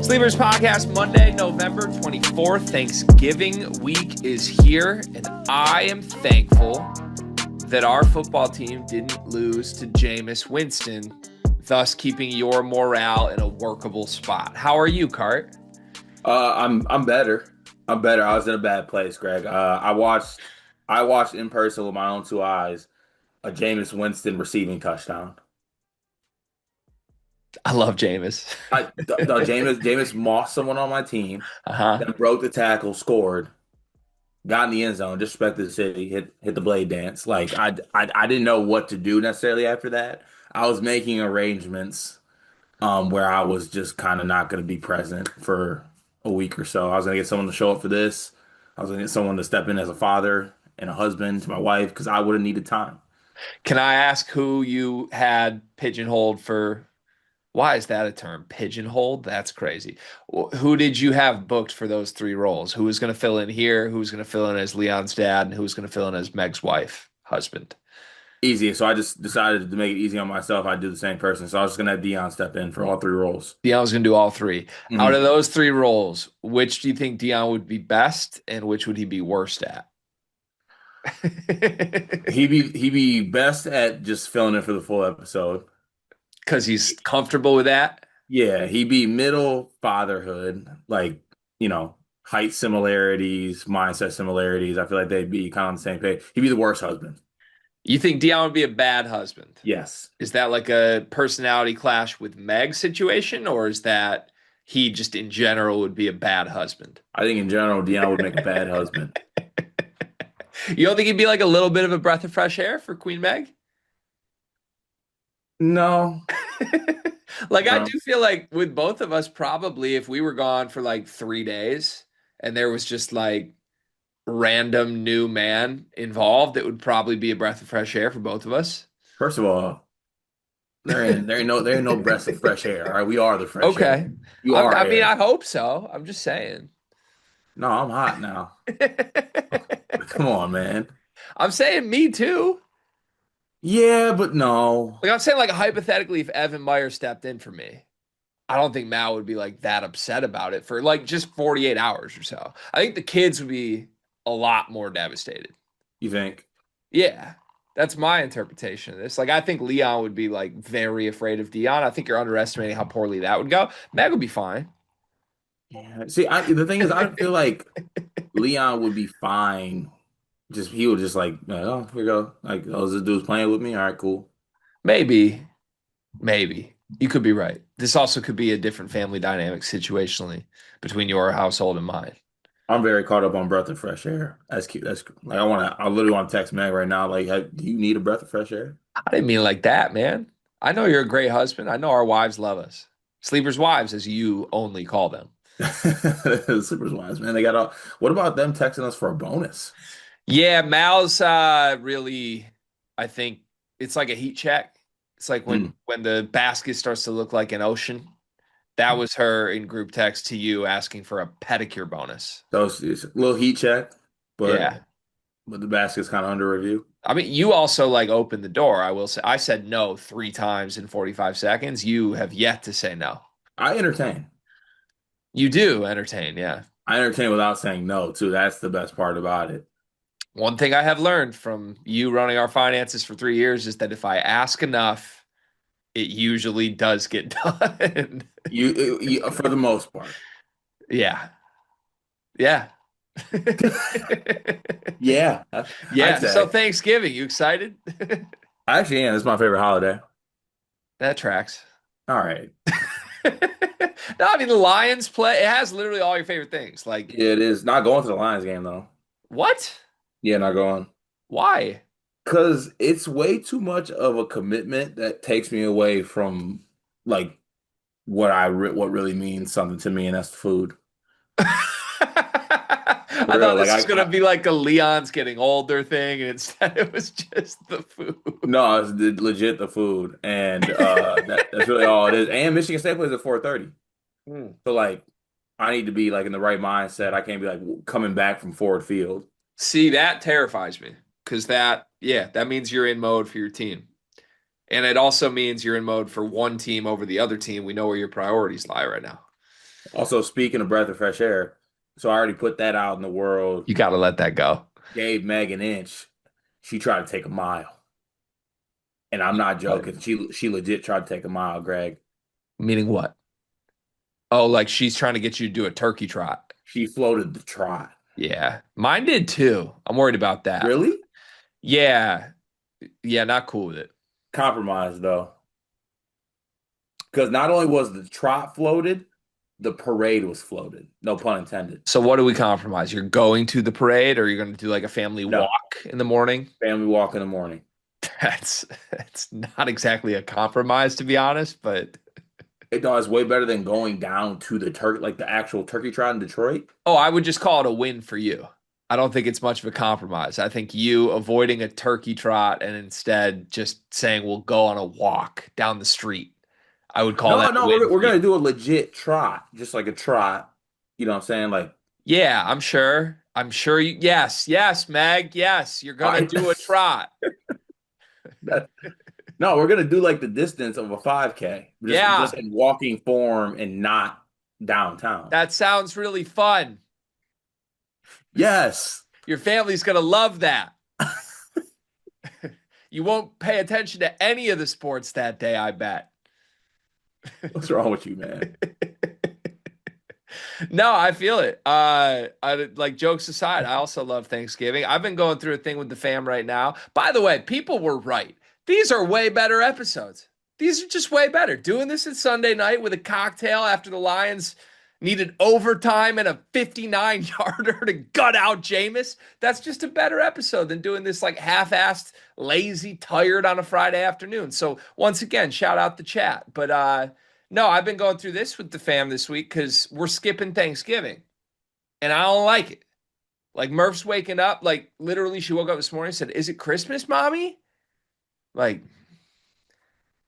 Sleepers Podcast, Monday, November 24th. Thanksgiving week is here, and I am thankful that our football team didn't lose to Jameis Winston, thus keeping your morale in a workable spot. How are you, Cart? I'm better. I'm better. I was in a bad place, Greg. I watched in person with my own two eyes a Jameis Winston receiving touchdown. I love Jameis. Jameis mossed someone on my team, Uh-huh. then broke the tackle, scored, got in the end zone, disrespected the city, hit the blade dance. Like I didn't know what to do necessarily after that. I was making arrangements where I was just kind of not going to be present for a week or so. I was going to get someone to show up for this. I was going to get someone to step in as a father and a husband to my wife because I would have needed time. Can I ask who you had pigeonholed for? Why is that a term? Pigeonholed? That's crazy. Who did you have booked for those three roles? Who was going to fill in here? Who was going to fill in as Leon's dad? And who was going to fill in as Meg's wife, husband? Easy. So I just decided to make it easy on myself. I'd do the same person. So I was just going to have Dion step in for all three roles. Dion was going to do all three. Out of hmm those three roles, which do you think Dion would be best and which would he be worst at? He'd be best at just filling in for the full episode. Because he's comfortable with that. Yeah, he'd be middle fatherhood, like, height similarities, mindset similarities. I feel like they'd be kind of on the same page. He'd be the worst husband. You think Dion would be a bad husband? Yes. Is that like a personality clash with Meg situation, or is that he just in general would be a bad husband? I think in general, Dion would make a bad husband. You don't think he'd be like a little bit of a breath of fresh air for Queen Meg? No, Like I no. do feel like with both of us, probably if we were gone for like 3 days and there was just like random new man involved, it would probably be a breath of fresh air for both of us. First of all, there ain't no breaths of fresh air. All right, we are the fresh air. Okay. You are I mean, air. I hope so. I'm just saying. No, I'm hot now. Come on, man. I'm saying me too. Yeah, but no. Like I'm saying, like hypothetically, if Evan Meyer stepped in for me, I don't think Mal would be like that upset about it for like just 48 hours or so. I think the kids would be a lot more devastated. You think? Yeah, that's my interpretation of this. Like I think Leon would be like very afraid of Dion. I think you're underestimating how poorly that would go. Meg would be fine. Yeah. See, the thing is, I feel like Leon would be fine. He would just like, oh, here we go. Like, oh, this dude's playing with me. All right, cool. Maybe, maybe. You could be right. This also could be a different family dynamic situationally between your household and mine. I'm very caught up on breath of fresh air. That's cute. That's like I literally want to text Meg right now. Like, hey, do you need a breath of fresh air? I didn't mean it like that, man. I know you're a great husband. I know our wives love us. Sleepers' wives, as you only call them. Super wise, man. They got all. What about them texting us for a bonus? Yeah, Mal's really, I think it's like a heat check. It's like Hmm. when the basket starts to look like an ocean. That was her in group text to you asking for a pedicure bonus. So it's a little heat check, but Yeah. the basket's kind of under review. I mean, you also like opened the door. I will say, I said no 3 times in 45 seconds. You have yet to say no. I entertain. You do entertain, yeah. I entertain without saying no, too. That's the best part about it. One thing I have learned from you running our finances for 3 years is that if I ask enough, it usually does get done. For the most part. Yeah. Yeah. Yeah, I'd Yeah. So say. Thanksgiving, you excited? Actually, yeah, it's my favorite holiday. That tracks. All right. No, I mean the Lions play. It has literally all your favorite things. Like Yeah, it is. Not going to the Lions game, though. what? Yeah, not going. Why? Because it's way too much of a commitment that takes me away from, like, what really means something to me, and that's food. I For thought real. this was gonna be like a Leon's getting older thing, and instead it was just the food. No, it's legit the food, and that's really all it is. And Michigan State plays at 4:30, Hmm. so like I need to be like in the right mindset. I can't be like coming back from Ford Field. See, that terrifies me because that means you're in mode for your team. And it also means you're in mode for one team over the other team. We know where your priorities lie right now. Also, speaking of breath of fresh air, so I already put that out in the world. You got to let that go. Gave Meg an inch. She tried to take a mile. And I'm not joking. She legit tried to take a mile, Greg. Meaning what? Oh, like she's trying to get you to do a turkey trot. She floated the trot. Yeah. Mine did too. I'm worried about that. Really? Yeah. Yeah, not cool with it. Compromise, though. Because not only was the trot floated, the parade was floated. No pun intended. So what do we compromise? You're going to the parade or you're going to do like a family No. walk in the morning? Family walk in the morning. That's not exactly a compromise to be honest, but It's way better than going down to the turkey, like the actual turkey trot in Detroit. oh, I would just call it a win for you. I don't think it's much of a compromise. I think you avoiding a turkey trot and instead just saying we'll go on a walk down the street. I would call No, that a no, win we're for you. gonna do a legit trot, just like a trot. You know what I'm saying? Like, Yeah, I'm sure. I'm sure you, yes, yes, Meg, yes, you're all gonna right, do a trot. that, no, we're gonna do like the distance of a 5K, just Yeah, in walking form and not downtown. that sounds really fun. Yes. Your family's gonna love that. You won't pay attention to any of the sports that day, I bet. What's wrong with you, man? No, I feel it. Like jokes aside, I also love Thanksgiving. I've been going through a thing with the fam right now. By the way, people were right. These are way better episodes. These are just way better. Doing this at Sunday night with a cocktail after the Lions needed overtime and a 59-yarder to gut out Jameis. That's just a better episode than doing this like half-assed, lazy, tired on a Friday afternoon. So once again, shout out the chat. But no, I've been going through this with the fam this week because we're skipping Thanksgiving, and I don't like it. Like Murph's waking up, like literally, she woke up this morning and said, "Is it Christmas, mommy?" Like,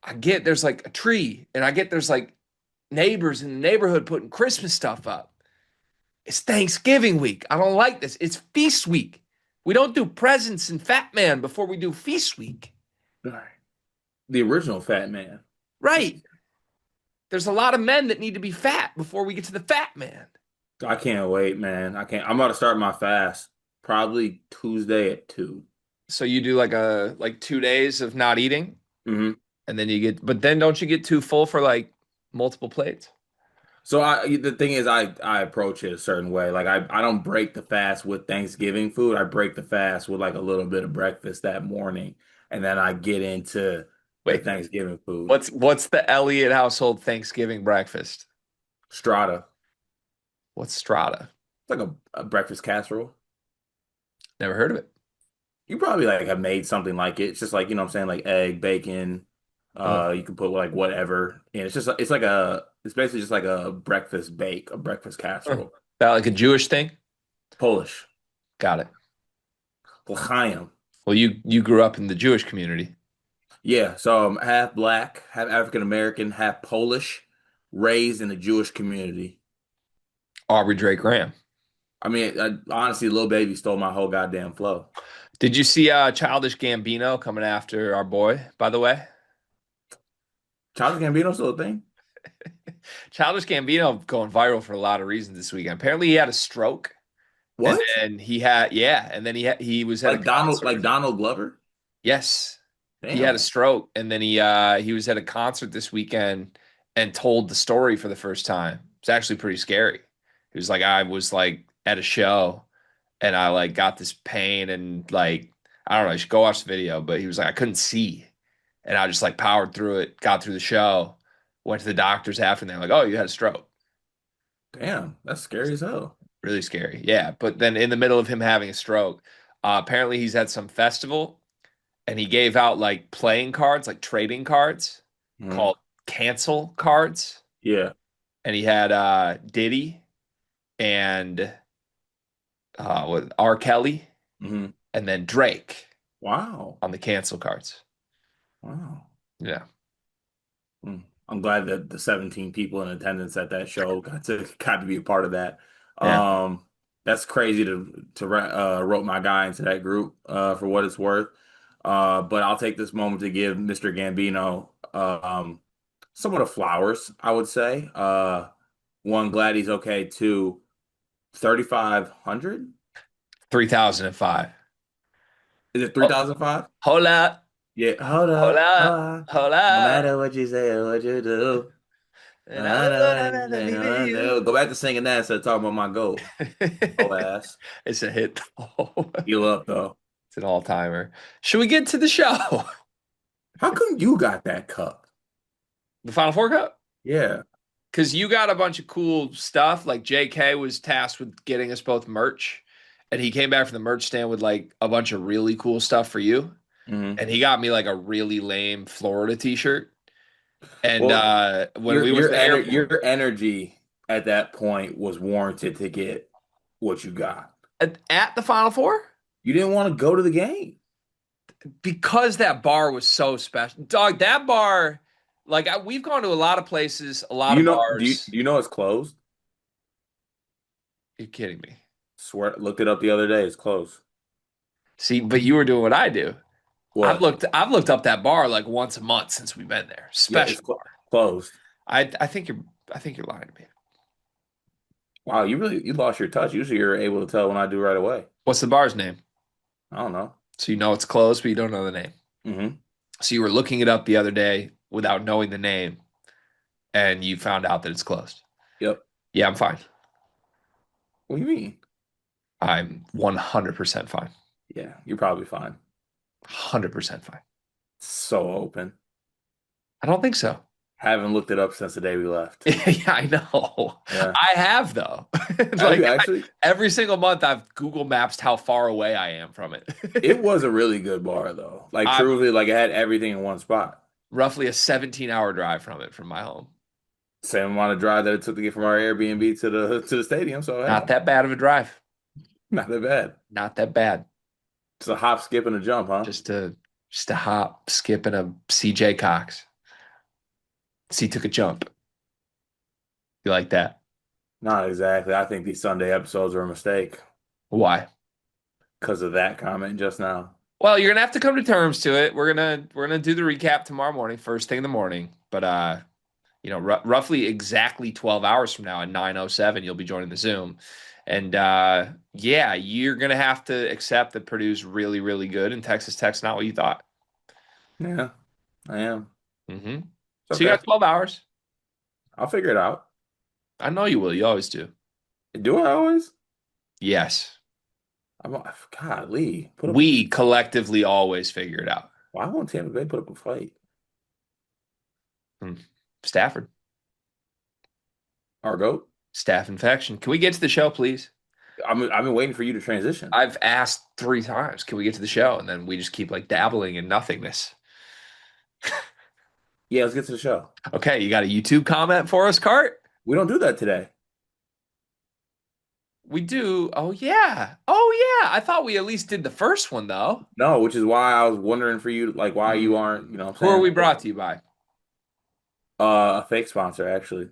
I get there's like a tree, and I get there's like neighbors in the neighborhood putting Christmas stuff up. It's Thanksgiving week. I don't like this. It's feast week. We don't do presents and Fat Man before we do feast week. All right. The original Fat Man. Right. There's a lot of men that need to be fat before we get to the Fat Man. I can't wait, man. I can't. I'm about to start my fast probably Tuesday at 2. So you do like 2 days of not eating, Hmm. and then you get, but then don't you get too full for like multiple plates? So the thing is, I approach it a certain way. Like I don't break the fast with Thanksgiving food. I break the fast with like a little bit of breakfast that morning, and then I get into the Wait, Thanksgiving food. what's the Elliott household Thanksgiving breakfast? Strata. What's strata? It's like a breakfast casserole. Never heard of it. You probably like have made something like it. It's just like, you know what I'm saying, like egg, bacon. Uh, You can put like whatever. And it's basically just like a breakfast bake, a breakfast uh, casserole. that like a Jewish thing? Polish. Got it. L'chaim. Well, you grew up in the Jewish community. Yeah, so I'm half black, half African American, half Polish, raised in the Jewish community. Aubrey Drake Graham. I mean, honestly, Lil Baby stole my whole goddamn flow. Did you see Childish Gambino coming after our boy, by the way? Childish Gambino still a thing? Childish Gambino going viral for a lot of reasons this weekend. Apparently he had a stroke and What? then he was at a Like concert. Donald Glover? Yes. He had a Damn. stroke and then he was at a concert this weekend and told the story for the first time. It's actually pretty scary. He was like, I was like at a show and I like got this pain and like I don't know, you should go watch the video, but he was like, I couldn't see. And I just like powered through it, got through the show, went to the doctors after and they're like, oh, you had a stroke. Damn, that's scary as hell. Really scary. Yeah. But then in the middle of him having a stroke, apparently he's at some festival and he gave out like playing cards, like trading cards Mhm. called cancel cards. Yeah. And he had Diddy and with R. Kelly Hmm. and then Drake Wow. on the cancel cards. Wow. Yeah. Mm. I'm glad that the 17 people in attendance at that show got to be a part of that. Yeah. Um, That's crazy to rope my guy into that group for what it's worth. But I'll take this moment to give Mr. Gambino somewhat of flowers, I would say. One, glad he's okay. Two, 3,500? 3005. Is it Oh, 3,005? hold up, Yeah, hold hold up, hold up, up. hold No up. matter what you say or what you do, And I I would know have never anything leaving I you. do. Go back to singing that instead of talking about my goal. Oh ass. It's a hit. Heal up though. It's an all-timer. Should we get to the show? How come you got that cup? The Final Four Cup? Yeah. Because you got a bunch of cool stuff. Like JK was tasked with getting us both merch, and he came back from the merch stand with like a bunch of really cool stuff for you. Hmm. And he got me like a really lame Florida t-shirt. And Well, when we went to the airport your energy at that point was warranted to get what you got. at the Final Four, You didn't want to go to the game. because that bar was so special. Dog, that bar, like we've gone to a lot of places, a Do lot you of know bars. do you know it's closed? You're kidding me. Swear looked it up the other day. It's closed. See, but you were doing what I do. What? I've looked up that bar like once a month since we've been there. Yeah, Special bar. closed. I think you're lying to me. Wow, you lost your touch. Usually you're able to tell when I do right away. What's the bar's name? I don't know. So you know it's closed, but you don't know the name. Hmm. So you were looking it up the other day without knowing the name, and you found out that it's closed. Yep. Yeah, I'm fine. What do you mean? I'm 100% fine. Yeah, you're probably fine. 100% fine. So open. I don't think so. Haven't looked it up since the day we left. Yeah, I know. Yeah. I have though. Have Like you actually? every single month I've Google Maps how far away I am from It it. was a really good bar though. Like I'm truly, like it had everything in one spot. roughly a 17-hour drive from it from my home. Same amount of drive that it took to get from our Airbnb to the stadium. So hey, Not that bad of a drive. not that bad. Not that bad. It's a hop, skip, and a jump, huh? Just a just a hop, skip, and a CJ Cox. C took a jump. You like that? Not exactly. I think these Sunday episodes are a mistake Why? because of that comment just now. Well, you're gonna have to come to terms to it. We're gonna do the recap tomorrow morning, first thing in the morning. But roughly exactly 12 hours from now at 9:07, you'll be joining the Zoom. And yeah, you're gonna have to accept that Purdue's really, really good, and Texas Tech's not what you thought. Yeah, I am. Hmm. It's So you okay. got 12 hours. I'll figure it out. I know you will. You always do. Do I always? Yes. I'm golly, put up a We collectively always figure it out. why won't Tampa Bay put up a fight? Hmm. Stafford, Our goat. staph infection. Can we get to the show, please? I've been waiting for you to transition. I've asked 3 times, can we get to the show? And then we just keep like dabbling in nothingness. Yeah, let's get to the show. Okay, you got a YouTube comment for us, Cart? We don't do that today. We do. Oh, yeah. Oh, yeah. I thought we at least did the first one, though. No, which is why I was wondering for you, like why you aren't, you know what Who are I'm we saying? brought to you by? A fake sponsor, actually.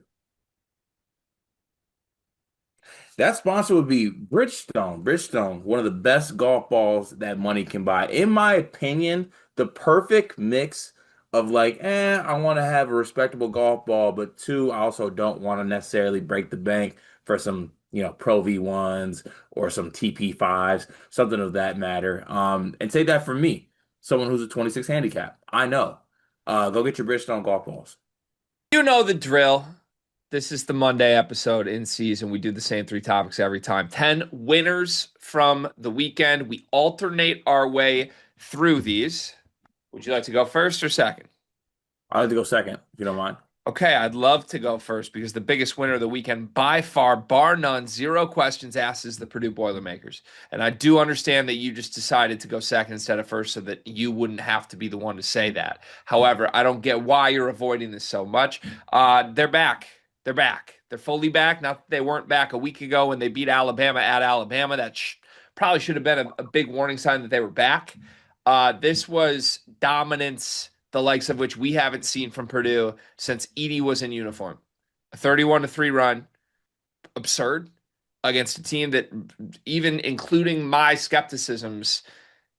That sponsor would be Bridgestone. Bridgestone, one of the best golf balls that money can buy. In my opinion, the perfect mix of like, I want to have a respectable golf ball, but two, I also don't want to necessarily break the bank for some, Pro V1s or some TP5s, something of that matter. And take that from me, someone who's a 26 handicap. I know. Go get your Bridgestone golf balls. You know the drill. This is the Monday episode in season. We do the same 3 topics every time. 10 winners from the weekend. We alternate our way through these. Would you like to go first or second? I'd like to go second, if you don't mind. Okay, I'd love to go first because the biggest winner of the weekend, by far, bar none, zero questions asked, is the Purdue Boilermakers. And I do understand that you just decided to go second instead of first so that you wouldn't have to be the one to say that. However, I don't get why you're avoiding this so much. They're back. They're back. They're fully back. Not that they weren't back a week ago when they beat Alabama at Alabama. That probably should have been a big warning sign that they were back. This was dominance, the likes of which we haven't seen from Purdue since Edie was in uniform. A 31-3 run, absurd. against a team that, even including my skepticisms,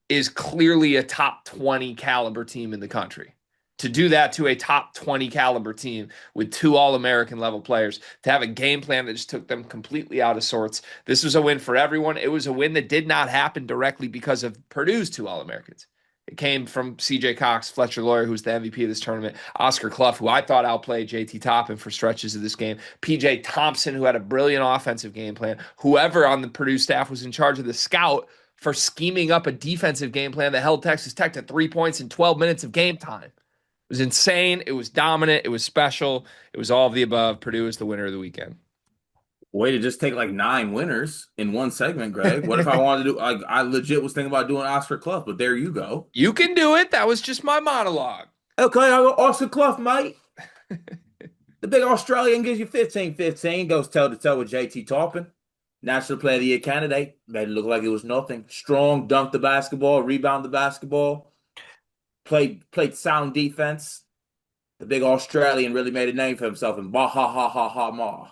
is clearly a top 20 caliber team in the country. To do that to a top 20 caliber team with two All-American level players, to have a game plan that just took them completely out of sorts. This was a win for everyone. It was a win that did not happen directly because of Purdue's two All-Americans. It came from CJ Cox, Fletcher Loyer, who's the MVP of this tournament, Oscar Clough, who I thought outplayed JT Toppin for stretches of this game, PJ Thompson, who had a brilliant offensive game plan, whoever on the Purdue staff was in charge of the scout for scheming up a defensive game plan that held Texas Tech to 3 points in 12 minutes of game time. It was insane. It was dominant. It was special. It was all of the above. Purdue is the winner of the weekend. Way to just take like 9 winners in one segment, Greg. What if I wanted to do? I legit was thinking about doing Oscar Clough, but there you go. You can do it. That was just my monologue. Okay, I go Oscar Clough, mate. The big Australian gives you 15-15, goes toe to toe with JT Toppin. National Player of the Year candidate. Made it look like it was nothing. Strong, dunked the basketball, rebound the basketball, played sound defense. The big Australian really made a name for himself in bah ha ha ha ha ma.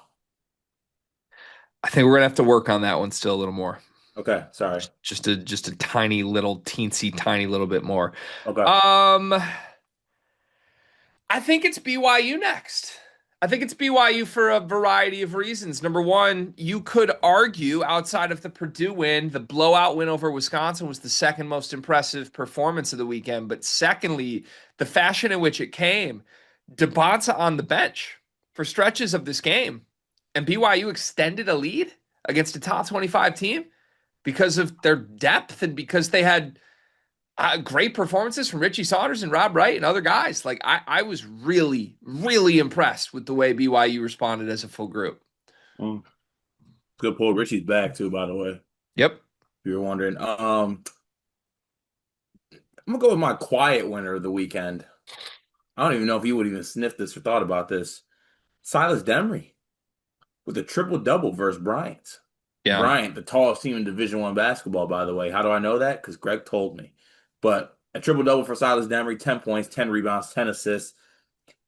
I think we're gonna have to work on that one still a little more. Okay, sorry. Just a tiny little teensy tiny little bit more. Okay. Um, I think it's BYU next. I think it's BYU for a variety of reasons. Number one, you could argue outside of the Purdue win, the blowout win over Wisconsin was the second most impressive performance of the weekend. But secondly, the fashion in which it came, DeBonta on the bench for stretches of this game, and BYU extended a lead against a top 25 team because of their depth and because they had great performances from Richie Saunders and Rob Wright and other guys. Like I was really, really impressed with the way BYU responded as a full group. Mm. Good pull. Richie's back too, by the way. Yep. If you were wondering. I'm gonna go with my quiet winner of the weekend. I don't even know if you would even sniff this or thought about this. Silas Demery with a triple double versus Bryant. Yeah. Bryant, the tallest team in Division One basketball, by the way. How do I know that? Because Greg told me. But a triple double for Silas Demery, 10 points, 10 rebounds, 10 assists.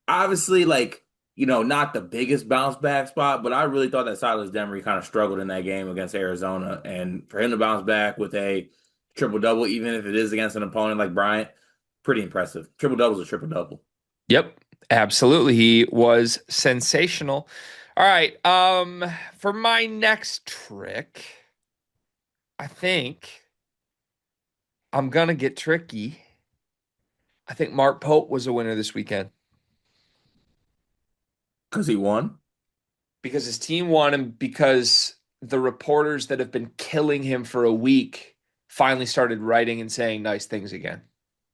Obviously, not the biggest bounce back spot, but I really thought that Silas Demery kind of struggled in that game against Arizona. And for him to bounce back with a triple double, even if it is against an opponent like Bryant, pretty impressive. Triple double is a triple double. Yep. Absolutely. He was sensational. All right. For my next trick, I think I'm gonna get tricky. I think Mark Pope was a winner this weekend Because he won. because his team won and because the reporters that have been killing him for a week finally started writing and saying nice things again.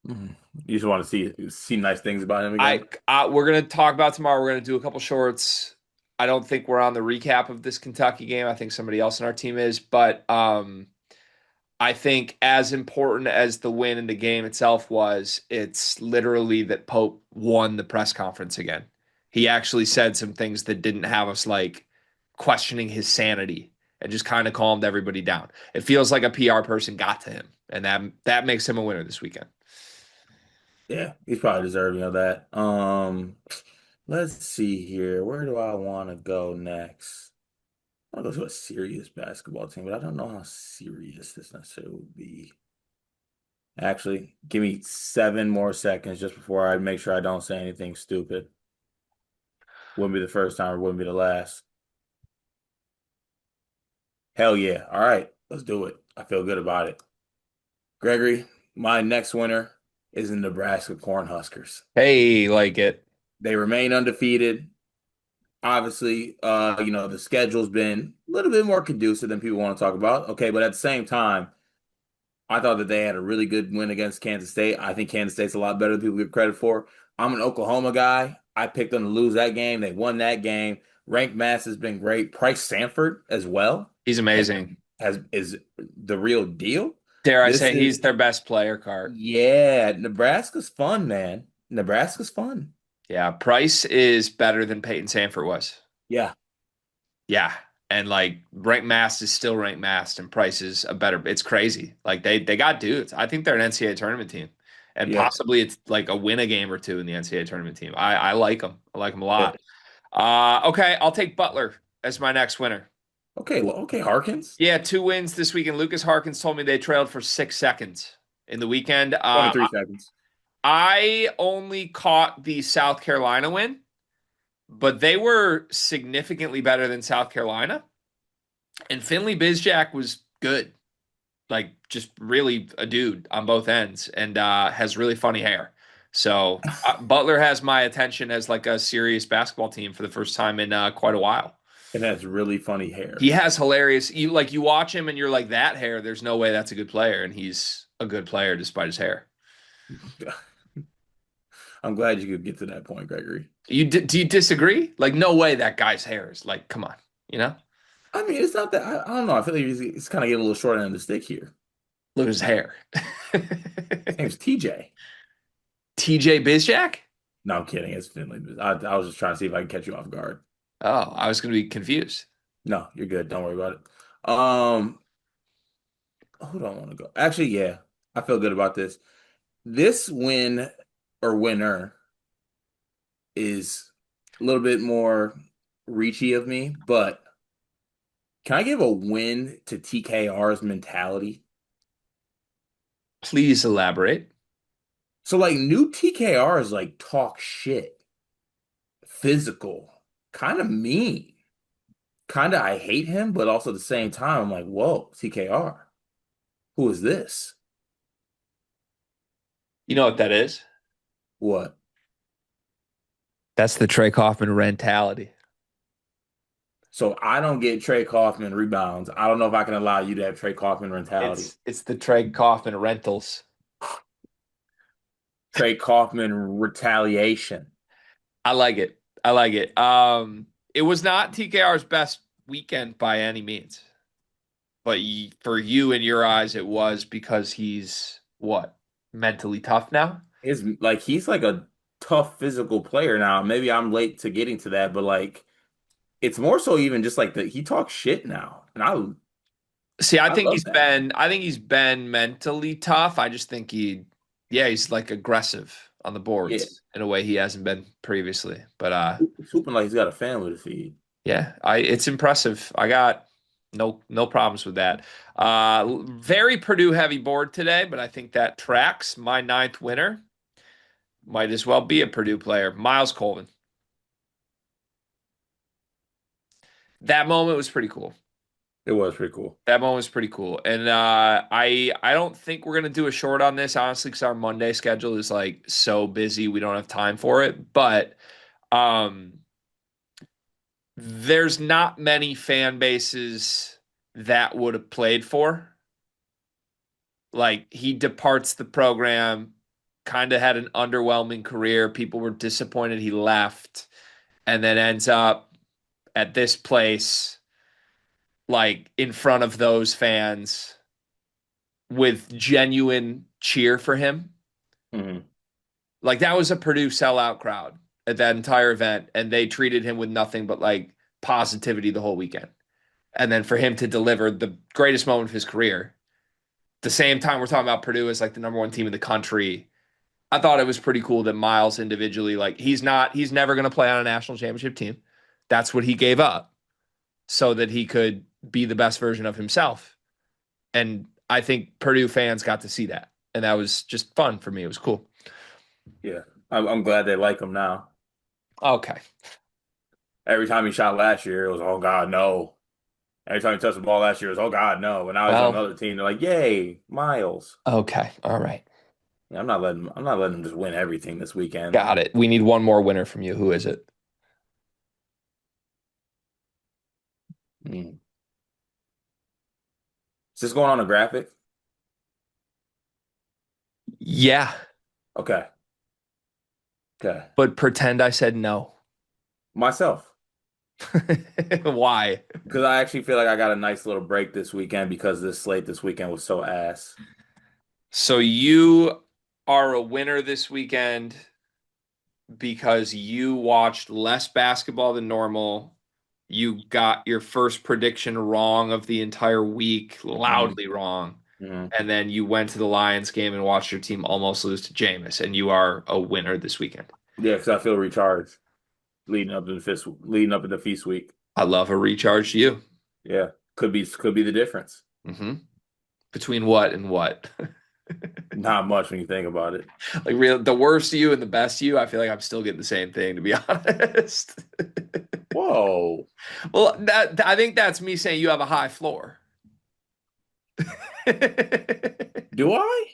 Mhm. You just want to see nice things about him again. We're gonna talk about tomorrow. We're gonna do a couple shorts. I don't think we're on the recap of this Kentucky game. I think somebody else in our team is, but I think as important as the win in the game itself was, it's literally that Pope won the press conference again. He actually said some things that didn't have us like questioning his sanity and just kind of calmed everybody down. It feels like a PR person got to him, and that makes him a winner this weekend. Yeah, he's probably deserving of that. Let's see here. Where do I want to go next? I want to go to a serious basketball team, but I don't know how serious this necessarily would be. Actually, give me 7 more seconds just before I make sure I don't say anything stupid. Wouldn't be the first time, or wouldn't be the last. Hell yeah. All right, let's do it. I feel good about it. Gregory, my next winner is the Nebraska Cornhuskers. Hey, like it. They remain undefeated. Obviously, the schedule's been a little bit more conducive than people want to talk about. Okay, but at the same time, I thought that they had a really good win against Kansas State. I think Kansas State's a lot better than people give credit for. I'm an Oklahoma guy. I picked them to lose that game. They won that game. Ranked Mass has been great. Price Sanford as well He's amazing. is the real deal. Dare I This say he's is their best player card. Yeah, Nebraska's fun, man. Nebraska's fun. Yeah, Price is better than Peyton Sanford was. Yeah, Yeah. And like ranked Mast is still ranked Mast and Price is a better. It's crazy. Like they got dudes. I think they're an NCAA tournament team. And yeah, possibly it's like a win a game or two in the NCAA tournament team. I like them. I like them a yeah. lot. Okay, I'll take Butler as my next winner. Okay, okay, Harkins. Yeah, 2 wins this weekend. Lucas Harkins told me they trailed for 6 seconds in the weekend. 23 seconds. I only caught the South Carolina win, but they were significantly better than South Carolina. And Finley Bizjack was good, like just really a dude on both ends, and has really funny hair. So Butler has my attention as like a serious basketball team for the first time in quite a while. It has really funny He hair. has hilarious. You watch him and you're like that hair. There's no way that's a good player, and he's a good player despite his hair. I'm glad you could get to that point, Gregory. Do you disagree? Like no way that guy's hair is like come on, you know? I mean, it's not that I don't know. I feel like he's kind of getting a little short end of the stick here. Look at his hair. His name's TJ. TJ Bizjack? No, I'm kidding. It's Finley. I was just trying to see if I can catch you off guard. Oh, I was going to be confused. No, you're good. Don't worry about it. Who do I want to go? Actually, yeah, I feel good about this. This win or winner is a little bit more reachy of me, but can I give a win to TKR's mentality? Please elaborate. So like new TKR is like talk shit, physical, kind of mean. Kind of I hate him, but also at the same time I'm like, whoa, TKR, who is this? You know what that is? What? That's the Trey Kaufman-Renn mentality. So I don't get Trey Kaufman rebounds. I don't know if I can allow you to have Trey Kaufman mentality. It's the Trey Kaufman rentals. Trey Kaufman retaliation. I like it. I like it. It was not TKR's best weekend by any means, but for you in your eyes, it was because he's what? Mentally tough now? Is like he's like a tough physical player now. Maybe I'm late to getting to that, but like it's more so even just like he talks shit now. And See, I love that. I think he's been mentally tough. I just think yeah, he's like aggressive on the Yeah. boards in a way he hasn't been previously. But Swooping like he's got a family to feed. yeah, it's impressive. I got no problems with that. Very Purdue heavy board today, but I think that tracks. My ninth winner might as well be a Purdue player, Miles Colvin. That moment was pretty cool. It was pretty cool. That moment was pretty cool. And I don't think we're gonna do a short on this, honestly, because our Monday schedule is like so busy, we don't have time for it. But um there's not many fan bases that would have played for. Like he departs the program, kind of had an underwhelming career. People were disappointed he left, and then ends up at this place, like in front of those fans with genuine cheer for him. Hmm. Like that was a Purdue sellout crowd at that entire event, and they treated him with nothing but like positivity the whole weekend. And then for him to deliver the greatest moment of his career, the same time we're talking about Purdue as like the number one team in the country. I thought it was pretty cool that Miles individually, like he's never going to play on a national championship team. That's what he gave up so that he could be the best version of himself. And I think Purdue fans got to see that. And that was just fun for me. It was cool. Yeah. I'm glad they like him now. Okay. Every time he shot last year, it was, oh God, no. Every time he touched the ball last year, it was, oh God, no. And now he's on Well, another team. They're like, yay, Miles. okay. All right. Yeah, I'm not letting him just win everything this weekend. Got it. We need one more winner from you. Who is it? Mm. Is this going on a graphic? Yeah, Okay. Okay. but pretend I said no. Myself. Why? Because I actually feel like I got a nice little break this weekend because this slate this weekend was so ass. So you are a winner this weekend because you watched less basketball than normal. You got your first prediction wrong of the entire week, Hmm. loudly wrong. Hmm. And then you went to the Lions game and watched your team almost lose to Jameis, and you are a winner this weekend. Yeah, because I feel recharged leading up to the feast week. I love a recharged you. Yeah, could be the difference. Hmm. Between what and what? Not much when you think about it. Like real, the worst you and the best you, I feel like I'm still getting the same thing, to be honest. Whoa, Well, I think that's me saying you have a high floor. do I?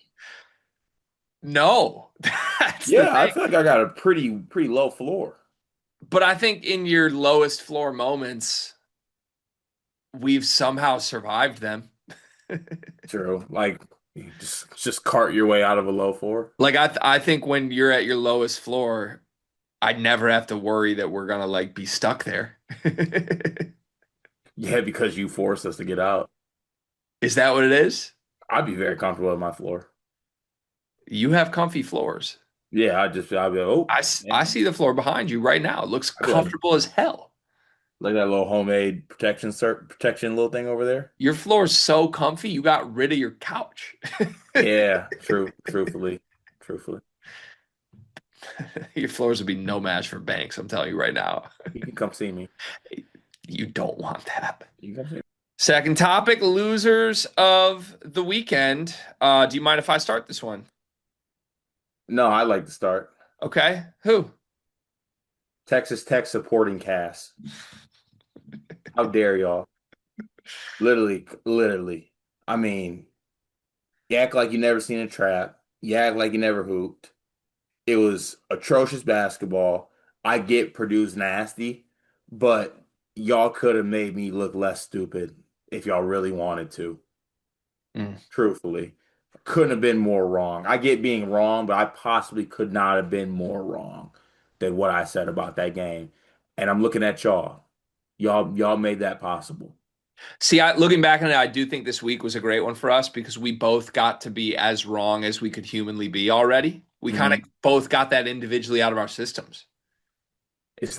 No, that's the Yeah, I thing. feel like I got a pretty low floor. But I think in your lowest floor moments, we've somehow survived them. True. Like you just cart your way out of a low floor. Like I think when you're at your lowest floor, I never have to worry that we're gonna like be stuck there. Yeah, because you forced us to get out. Is that what it is? I'd be very comfortable with my floor. You have comfy floors. Yeah, I'd be like, oh I man. see the floor behind you right now. It looks I'd be comfortable as hell. like that little homemade protection little thing over there. Your floor is so comfy, you got rid of your couch. Yeah, truthfully. Your floors would be no match for Banks, I'm telling you right now. You can come see me. You don't want that. You can come see me. Second topic, losers of the weekend. Do you mind if I start this one? No, I like to start. Okay. Who? Texas Tech supporting cast. How dare y'all? Literally. I mean, you act like you never seen a trap. You act like you never hooped. It was atrocious basketball. I get Purdue's nasty, but y'all could have made me look less stupid if y'all really wanted to. Mm. Truthfully, couldn't have been more wrong. I get being wrong, but I possibly could not have been more wrong than what I said about that game. And I'm looking at y'all. Y'all made that possible. See, looking back on it, I do think this week was a great one for us because we both got to be as wrong as we could humanly be already. We kind of Mhm. both got that individually out of our systems. It's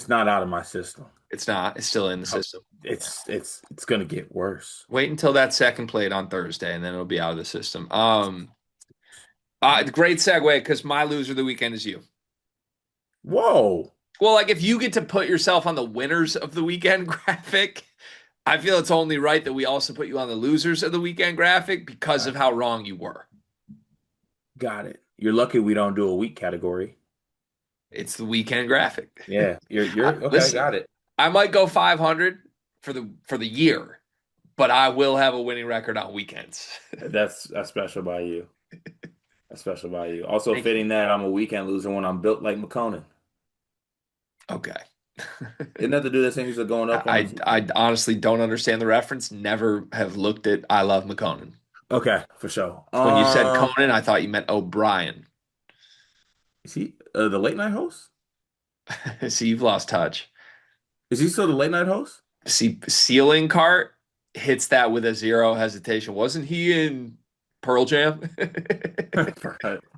not out of my system. It's not. It's still in the Oh, system. it's gonna get worse. Wait until that second played on Thursday, and then it'll be out of the system. Great segue because my loser of the weekend is you. Whoa. Well, like if you get to put yourself on the winners of the weekend graphic, I feel it's only right that we also put you on the losers of the weekend graphic because of how wrong you were. Got it. You're lucky we don't do a week category. It's the weekend graphic. Yeah, you're okay. Listen, Got it. I might go 500 for the year, but I will have a winning record on weekends. That's special by you. That's special by you. Also Thank you. fitting that I'm a weekend loser when I'm built like McConan. Okay. Didn't have to do this thing. He's going up on I us. I honestly don't understand the reference. Never have looked at I Love McConan. Okay, for sure. When you said Conan, I thought you meant O'Brien. Is he the late night host? See, you've lost touch. Is he still the late night host? See, Ceiling Cart hits that with a zero hesitation. Wasn't he in Pearl Jam?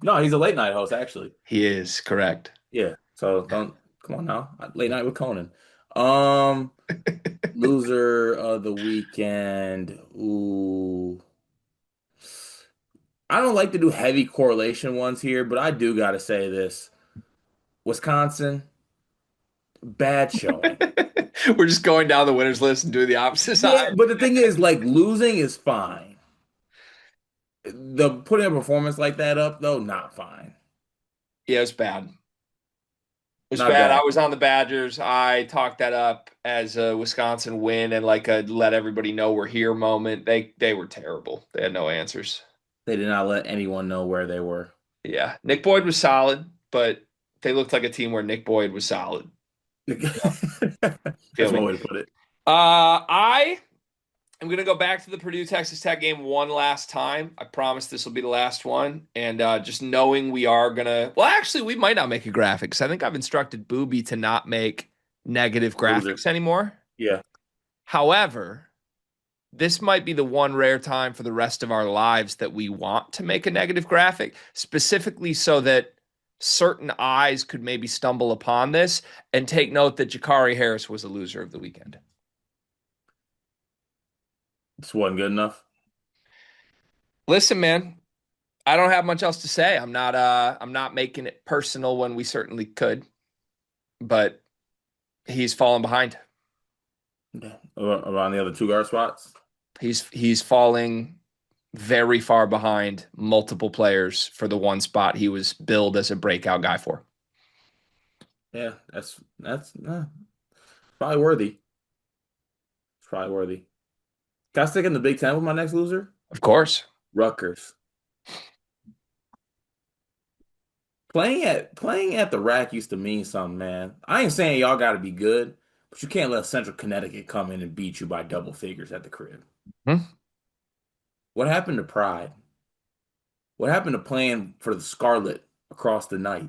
No, he's a late night host actually. He is correct. Yeah. So don't come on now. Late night with Conan. Um, Loser of the weekend. Ooh. I don't like to do heavy correlation ones here, but I do gotta say this. Wisconsin, bad showing. We're just going down the winners list and doing the opposite Yeah, side. but the thing is, like, losing is fine. The putting a performance like that up, though, not fine. Yeah, it's bad. It was Not bad. I bad. was on the Badgers. I talked that up as a Wisconsin win and like a let everybody know we're here moment. They were terrible. They had no answers. They did not let anyone know where they were. Yeah. Nick Boyd was solid, but they looked like a team where Nick Boyd was solid. Feel That's one me? way to put it. I am gonna go back to the Purdue Texas Tech game one last time. I promise this will be the last one. And just knowing we are gonna well, actually, we might not make a graphics. I think I've instructed Booby to not make negative Loser. graphics anymore. Yeah. However, this might be the one rare time for the rest of our lives that we want to make a negative graphic, specifically so that certain eyes could maybe stumble upon this and take note that Jakari Harris was a loser of the weekend. This wasn't good enough. Listen, man, I don't have much else to say. I'm not making it personal when we certainly could, but he's fallen behind. Yeah. around the other two guard spots. He's falling very far behind multiple players for the one spot he was billed as a breakout guy for. Yeah, that's probably worthy. It's probably worthy. Can I stick in the Big Ten with my next loser? Of course. Rutgers. Playing at the rack used to mean something, man. I ain't saying y'all got to be good, but you can't let Central Connecticut come in and beat you by double figures at the crib. Hmm? What happened to pride? What happened to playing for the Scarlet across the night?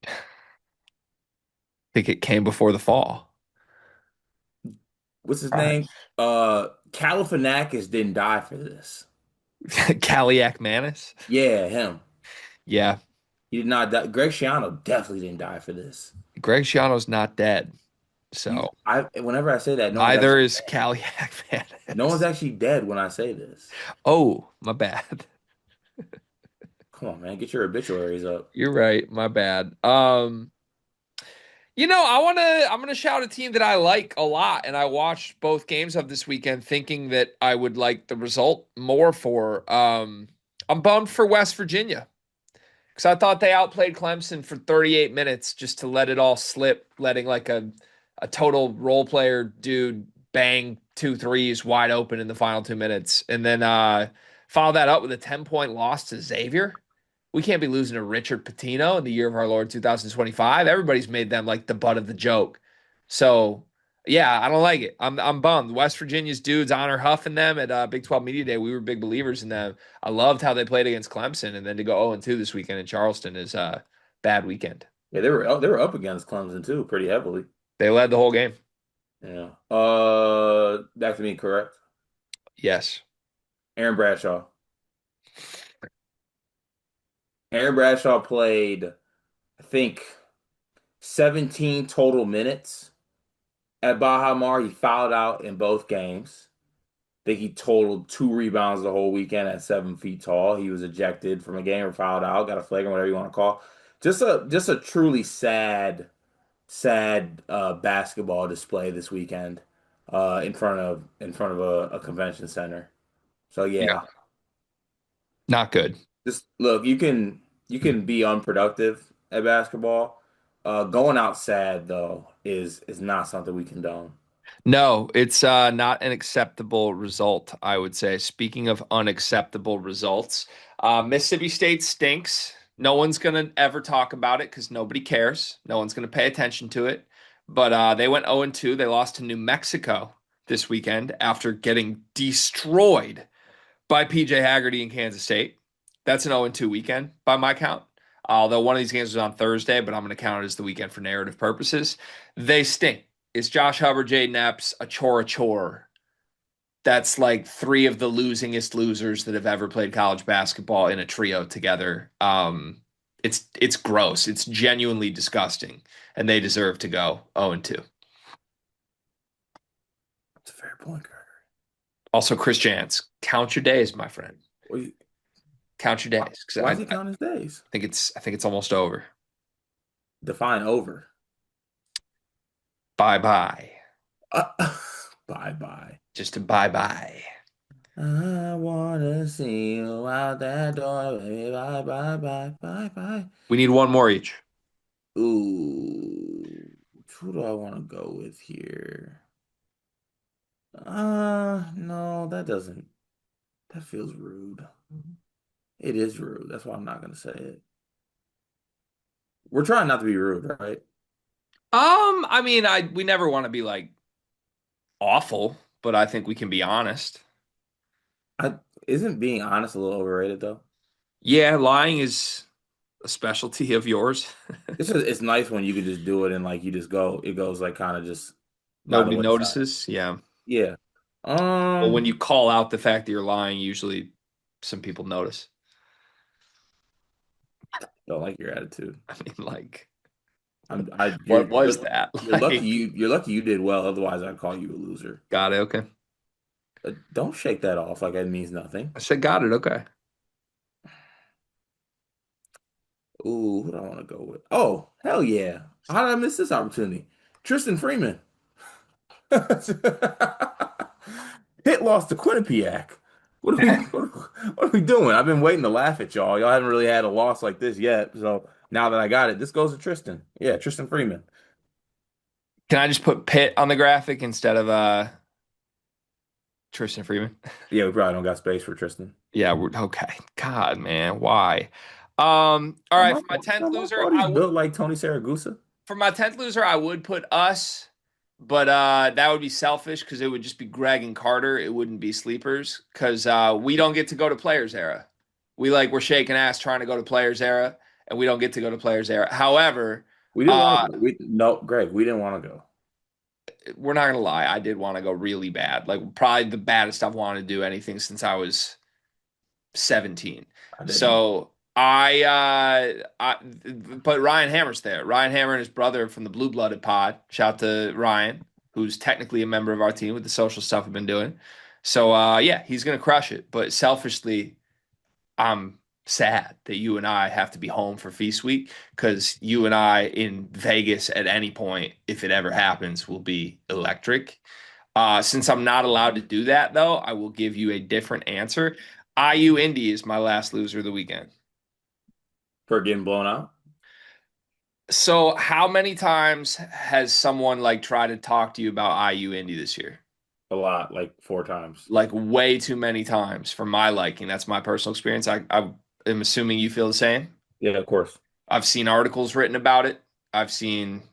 I think it came before the fall. What's his All right. name? Galifianakis didn't die for this. Kaliak Manis. Yeah, him. Yeah. He did not die. Greg Schiano definitely didn't die for this. Greg Schiano's not dead. So Whenever I say that, neither is Kaliak no one's Manis. actually dead when I say this. Oh, my bad. Come on, man, get your obituaries up. You're right. My bad. I'm gonna shout a team that I like a lot, and I watched both games of this weekend thinking that I would like the result more for. I'm bummed for West Virginia because I thought they outplayed Clemson for 38 minutes just to let it all slip, letting like a total role player dude bang two threes wide open in the final 2 minutes, and then follow that up with a 10-point loss to Xavier. We can't be losing to Richard Pitino in the year of our Lord 2025. Everybody's made them like the butt of the joke. So yeah, I don't like it. I'm bummed. West Virginia's dudes, Honor Huff and them at Big 12 Media Day, we were big believers in them. I loved how they played against Clemson, and then to go 0-2 this weekend in Charleston is a bad weekend. Yeah, they were up against Clemson too, pretty heavily. They led the whole game. Yeah. Back to me, correct? Yes. Aaron Bradshaw. Aaron Bradshaw played, I think, 17 total minutes at Baja Mar. He fouled out in both games. I think he totaled 2 rebounds the whole weekend at 7 feet tall. He was ejected from a game or fouled out, got a flagrant, whatever you want to call. Just a truly sad basketball display this weekend in front of a convention center. So Yeah. yeah, Not good. just look, you can be unproductive at basketball. Going out sad though is not something we condone. No, it's not an acceptable result, I would say. Speaking of unacceptable results, Mississippi State stinks. No one's going to ever talk about it because nobody cares. No one's going to pay attention to it. But they went 0-2. They lost to New Mexico this weekend after getting destroyed by PJ Haggerty in Kansas State. That's an 0-2 weekend by my count. Although one of these games was on Thursday, but I'm going to count it as the weekend for narrative purposes. They stink. It's Josh Hubbard, Jaden Epps, a chore. That's like three of the losingest losers that have ever played college basketball in a trio together. It's gross. It's genuinely disgusting, and they deserve to go 0-2. That's a fair point, Carter. Also, Chris Jans, count your days, my friend. Well, Count your why, days because why I, does he I count his days? think it's almost over. Define over. Bye bye. Uh, bye bye. Just a bye bye. I wanna see you out that door, baby. Bye bye bye bye bye. We need one more each. Ooh, who do I want to go with here? No, that doesn't. That feels rude. It is rude. That's why I'm not gonna say it. We're trying not to be rude, right? I mean, we never want to be like awful, but I think we can be honest. I isn't being honest a little overrated though? Yeah, lying is a specialty of yours. It's nice when you can just do it and like you just go. It goes like kind of just by the Nobody wayside. notices. Yeah. Yeah. Well, when you call out the fact that you're lying, usually some people notice. Don't like your attitude. I mean, like, I'm I what was that? you're lucky Like, you did well. Otherwise, I'd call you a loser. got it. Okay. Don't shake that off like it means nothing. I said, got it. Okay. Ooh, who do I want to go with? Oh, hell yeah. How did I miss this opportunity? Tristan Freeman. Pitt lost to Quinnipiac. What are we doing? I've been waiting to laugh at y'all. Y'all haven't really had a loss like this yet. So now that I got it, this goes to Tristan. Yeah, Tristan Freeman. Can I just put Pitt on the graphic instead of Tristan Freeman? Yeah, we probably don't got space for Tristan. Yeah, we're okay. God, man, why? All Not right, my for my fault. It's 10th not my loser, fault. He's built like Tony Saragusa. I would put us, but that would be selfish because it would just be Greg and Carter. It wouldn't be sleepers because we don't get to go to players era. We're shaking ass trying to go to players era, and we don't get to go to players era. However, We didn't want to go. No, Greg, we didn't want to go. we're not gonna lie, I did want to go really bad. Like probably the baddest I've wanted to do anything since I was 17. I didn't. So but Ryan Hammer's there. Ryan Hammer and his brother from the Blue Blooded Pod. Shout out to Ryan, who's technically a member of our team with the social stuff we've been doing. So yeah, he's gonna crush it. But selfishly, I'm sad that you and I have to be home for feast week because you and I in Vegas at any point, if it ever happens, will be electric. Since I'm not allowed to do that, though, I will give you a different answer. IU Indy is my last loser of the weekend. For getting blown out? So, how many times has someone like tried to talk to you about IU Indy this year? A lot, like 4 times. Like way too many times for my liking. That's my personal experience. I am assuming you feel the same. Yeah, of course. I've seen articles written about it. I've seen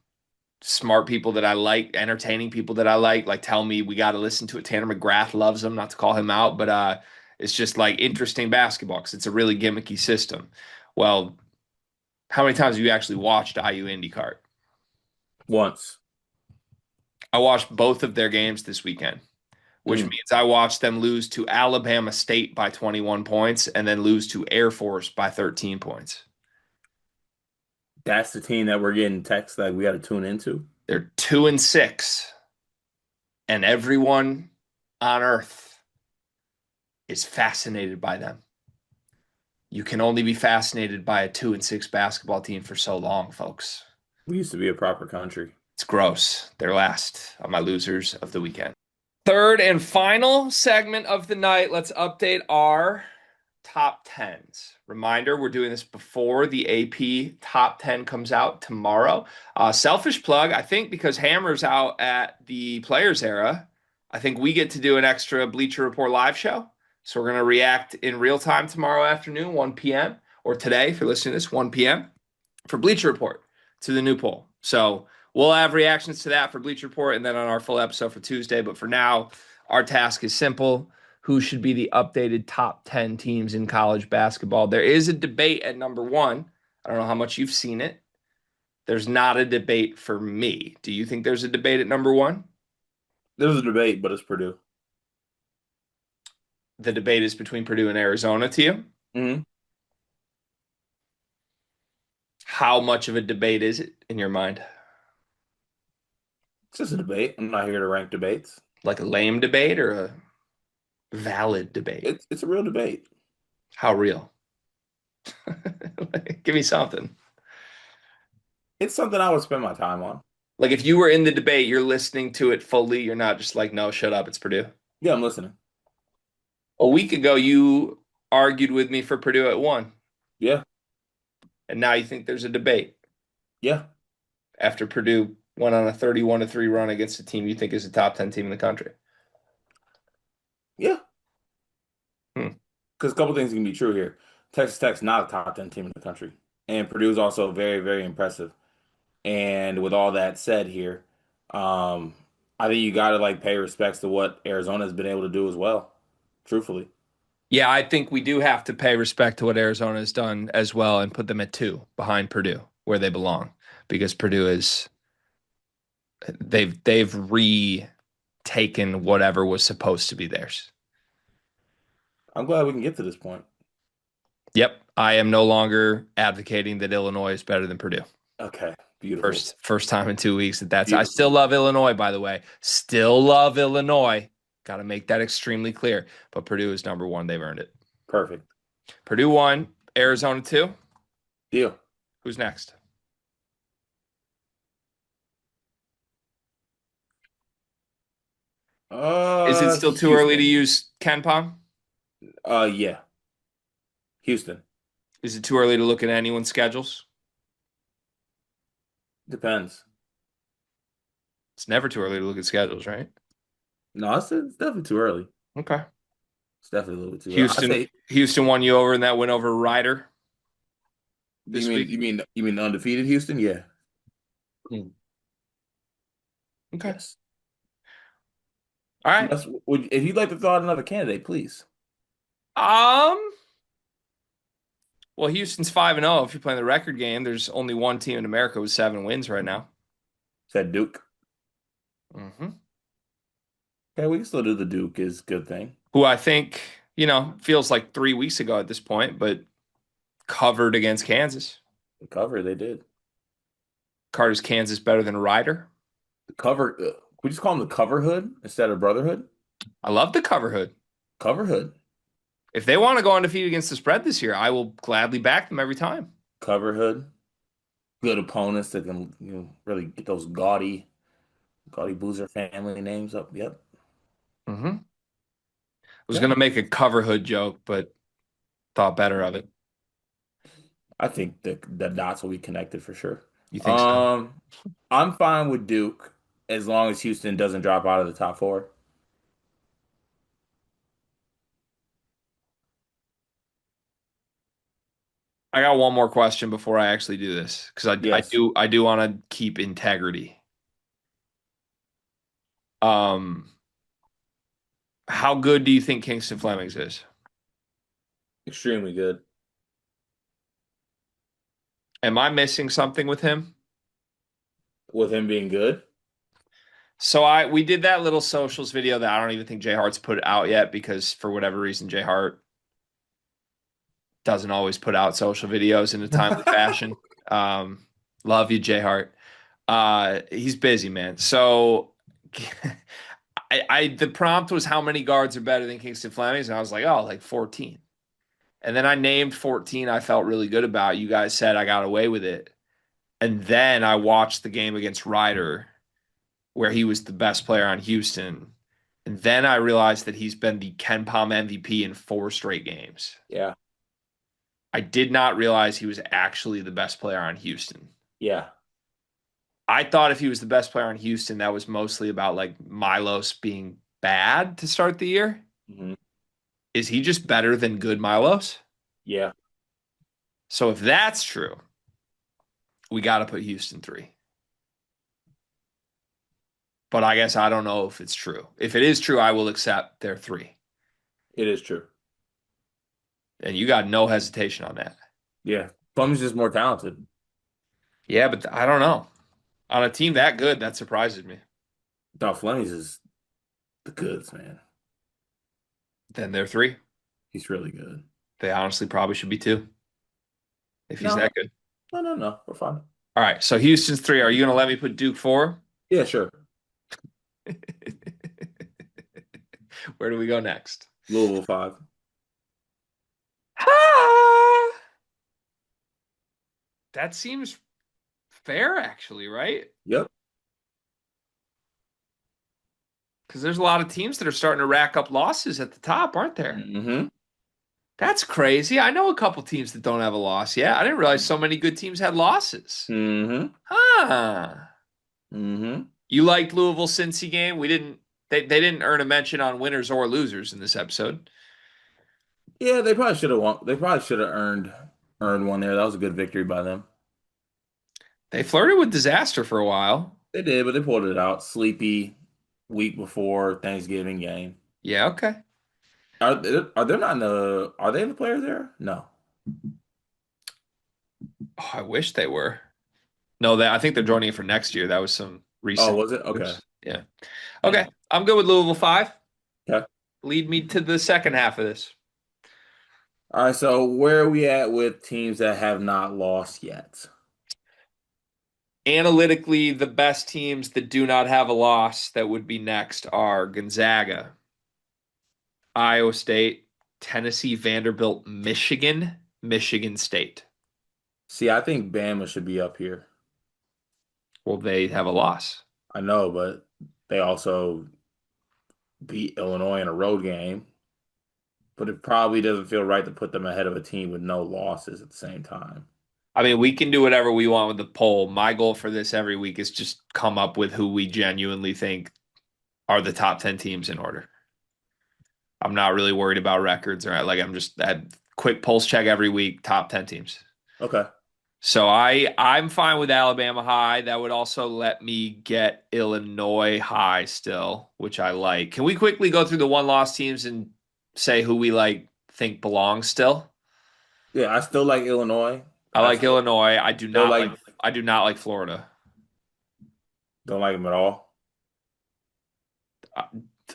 smart people that I like, entertaining people that I like tell me we got to listen to it. Tanner McGrath loves him, not to call him out, but it's just like interesting basketball because it's a really gimmicky system. Well, how many times have you actually watched IU IndyCar? Once. I watched both of their games this weekend, which Mm. means I watched them lose to Alabama State by 21 points and then lose to Air Force by 13 points. That's the team that we're getting texts that we got to tune into. They're 2-6, and everyone on earth is fascinated by them. You can only be fascinated by a 2-6 basketball team for so long, folks. We used to be a proper country. It's gross. They're last on my losers of the weekend. Third and final segment of the night. Let's update our top 10s. Reminder, we're doing this before the AP top 10 comes out tomorrow. Selfish plug, I think because Hammer's out at the Players Era, I think we get to do an extra Bleacher Report live show. So we're going to react in real time tomorrow afternoon, 1 p.m., or today, if you're listening to this, 1 p.m., for Bleacher Report to the new poll. So we'll have reactions to that for Bleacher Report and then on our full episode for Tuesday. But for now, our task is simple. Who should be the updated top 10 teams in college basketball? There is a debate at number one. I don't know how much you've seen it. There's not a debate for me. Do you think there's a debate at number one? There's a debate, but it's Purdue. The debate is between Purdue and Arizona to you. Mm-hmm. How much of a debate is it in your mind? It's just a debate. I'm not here to rank debates. Like a lame debate or a valid debate? It's a real debate. How real? Give me something. It's something I would spend my time on. Like if you were in the debate, you're listening to it fully. You're not just like, no, shut up, it's Purdue. Yeah, I'm listening. A week ago, you argued with me for Purdue at one, Yeah, and now you think there's a debate yeah, after Purdue went on a 31-3 run against a team you think is a top 10 team in the country. yeah. Hmm. Because a couple things can be true here. Texas Tech's not a top 10 team in the country. And Purdue is also very, very impressive. And with all that said here, I think you got to like pay respects to what Arizona has been able to do as well, truthfully. Yeah, I think we do have to pay respect to what Arizona has done as well and put them at two behind Purdue where they belong because Purdue is they've retaken whatever was supposed to be theirs. I'm glad we can get to this point. Yep, I am no longer advocating that Illinois is better than Purdue. Okay, beautiful. First time in 2 weeks that's. I Beautiful. still love Illinois, by the way. Still love Illinois. Got to make that extremely clear. But Purdue is number one. They've earned it. Perfect. Purdue 1, Arizona 2. Deal. Who's next? Is it still too early to Houston. use Ken Pom? Yeah, Houston. Is it too early to look at anyone's schedules? Depends. It's never too early to look at schedules, right? No, it's definitely too early. Okay. It's definitely a little bit too early. I Houston, say, Houston won you over in that win over Ryder you this mean week. you mean you mean undefeated Houston? Yeah. Hmm. Okay. Yes. All right. Unless, if you'd like to throw out another candidate, please. Um. Well, Houston's 5-0. If you're playing the record game, there's only one team in America with 7 wins right now. Said Duke. Hmm. Okay, we can still do the Duke is a good thing. Who I think, feels like 3 weeks ago at this point, but covered against Kansas. The cover they did. Carter's Kansas better than Ryder. The cover. We just call them the cover hood instead of brotherhood. I love the cover hood. Cover hood. If they want to go undefeated against the spread this year, I will gladly back them every time. Cover hood. Good opponents that can really get those gaudy Boozer family names up. Yep. I was Yeah. going to make a cover hood joke, but thought better of it. I think the dots will be connected for sure. You think so? Um, I'm fine with Duke as long as Houston doesn't drop out of the top four. I got one more question before I actually do this because I Yes. do I do want to keep integrity. Um, how good do you think Kingston Flemings is? Extremely good. Am I missing something with him? With him being good. So we did that little socials video that I don't even think Jay Hart's put out yet because for whatever reason Jay Hart doesn't always put out social videos in a timely fashion. Um, love you, Jay Hart. He's busy, man. So the prompt was how many guards are better than Kingston Flemings, and I was like, oh, like 14. And then I named 14 I felt really good about. You guys said I got away with it. And then I watched the game against Ryder, where he was the best player on Houston. And then I realized that he's been the Ken Pom MVP in 4 straight games. Yeah. I did not realize he was actually the best player on Houston. Yeah. I thought if he was the best player on Houston, that was mostly about like Milos being bad to start the year. Hmm. Is he just better than good Milos? Yeah. So if that's true, we got to put Houston 3. But I guess I don't know if it's true. If it is true, I will accept their 3. It is true. And you got no hesitation on that. Yeah. Plum's just more talented. Yeah, but I don't know. On a team that good, that surprises me. No, Flemings is the goods, man. Then they're 3. He's really good. They honestly probably should be 2 if he's No, that good. no. We're fine. All right, so Houston's 3. Are you going to let me put Duke 4? Yeah, sure. Where do we go next? Louisville 5. That seems fair, actually, right? Yep. Because there's a lot of teams that are starting to rack up losses at the top, aren't there? Hmm. That's crazy. I know a couple teams that don't have a loss. Yeah, I didn't realize so many good teams had losses. Hmm. Huh. Hmm. You liked Louisville Cincy game? We didn't. They didn't earn a mention on winners or losers in this episode. Yeah, they probably should have won. They probably should have earned one there. That was a good victory by them. They flirted with disaster for a while. They did, but they pulled it out. Sleepy week before Thanksgiving game. Yeah, okay. Are they not in the are they in the players there? No. Oh, I wish they were. No, I think they're joining it for next year. That was some Oh, recent was it? Okay. news. Yeah. Okay. Damn. I'm good with Louisville 5. Okay. Lead me to the second half of this. All right, so where are we at with teams that have not lost yet? Analytically, the best teams that do not have a loss that would be next are Gonzaga, Iowa State, Tennessee, Vanderbilt, Michigan, Michigan State. See, I think Bama should be up here. Well, they have a loss. I know, but they also beat Illinois in a road game, but it probably doesn't feel right to put them ahead of a team with no losses at the same time. I mean, we can do whatever we want with the poll. My goal for this every week is just come up with who we genuinely think are the top 10 teams in order. I'm not really worried about records or like I'm just at quick pulse check every week, top 10 teams. Okay. So I'm fine with Alabama high. That would also let me get Illinois high still, which I like. Can we quickly go through the one loss teams and say who we like think belongs still? Yeah, I still like Illinois. I I like still Illinois. still like I do not like Florida. don't like them at all. I,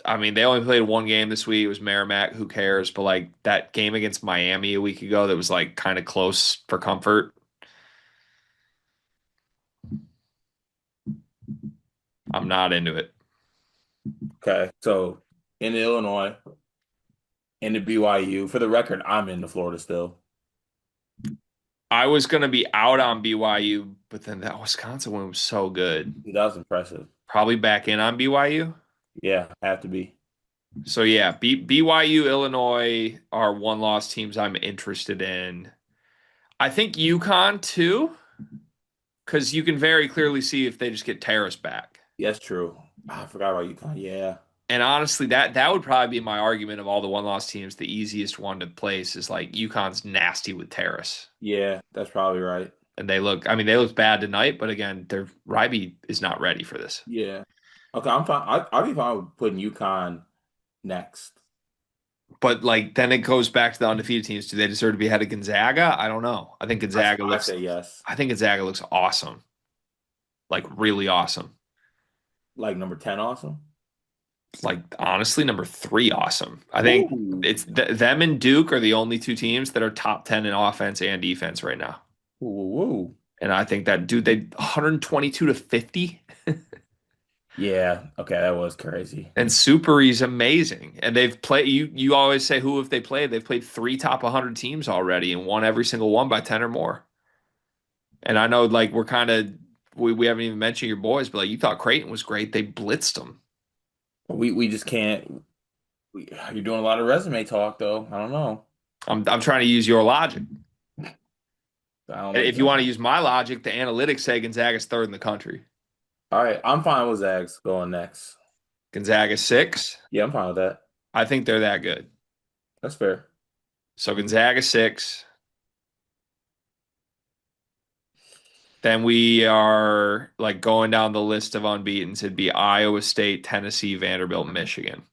I mean, they only played one game this week. It was Merrimack. Who cares? But like that game against Miami a week ago, that was like kind of close for comfort. I'm not into it. Okay. So in Illinois, in the BYU, for the record, I'm in the Florida still. I was gonna be out on BYU, but then that Wisconsin one was so good. Dude, that was impressive. Probably back in on BYU. Yeah, have to be. So yeah, BYU, Illinois are one loss teams I'm interested in. I think UConn too, because you can very clearly see if they just get Terrace back. Yes, true. I forgot about UConn. Yeah. And honestly, that would probably be my argument of all the one loss teams. The easiest one to place is like UConn's nasty with Terrace. Yeah, that's probably right. And they looked bad tonight, but again, their Ryby is not ready for this. Yeah. Okay, I'm fine. I'll be fine with putting UConn next. But like then it goes back to the undefeated teams. Do they deserve to be ahead of Gonzaga? I don't know. I say yes. I think Gonzaga looks awesome. Like really awesome. Like number 10 awesome. Like honestly, number three awesome. I think Ooh. it's them and Duke are the only two teams that are top 10 in offense and defense right now. Ooh, ooh, ooh. And I think that dude, they 122 to 50. Yeah, okay, that was crazy. And Superi's amazing. And they've played you always say who have they played? They've played three top 100 teams already and won every single one by 10 or more. And I know like we're kind of we haven't even mentioned your boys, but like you thought Creighton was great. They blitzed them. We just can't. You're doing a lot of resume talk though. I don't know. I'm trying to use your logic. I don't know what If you're you doing. want to use my logic, the analytics say Gonzaga's third in the country. All right, I'm fine with Zags going next. Gonzaga's six. Yeah, I'm fine with that. I think they're that good. That's fair. So Gonzaga six. Then we are like going down the list of unbeatens. It'd be Iowa State, Tennessee, Vanderbilt, Michigan.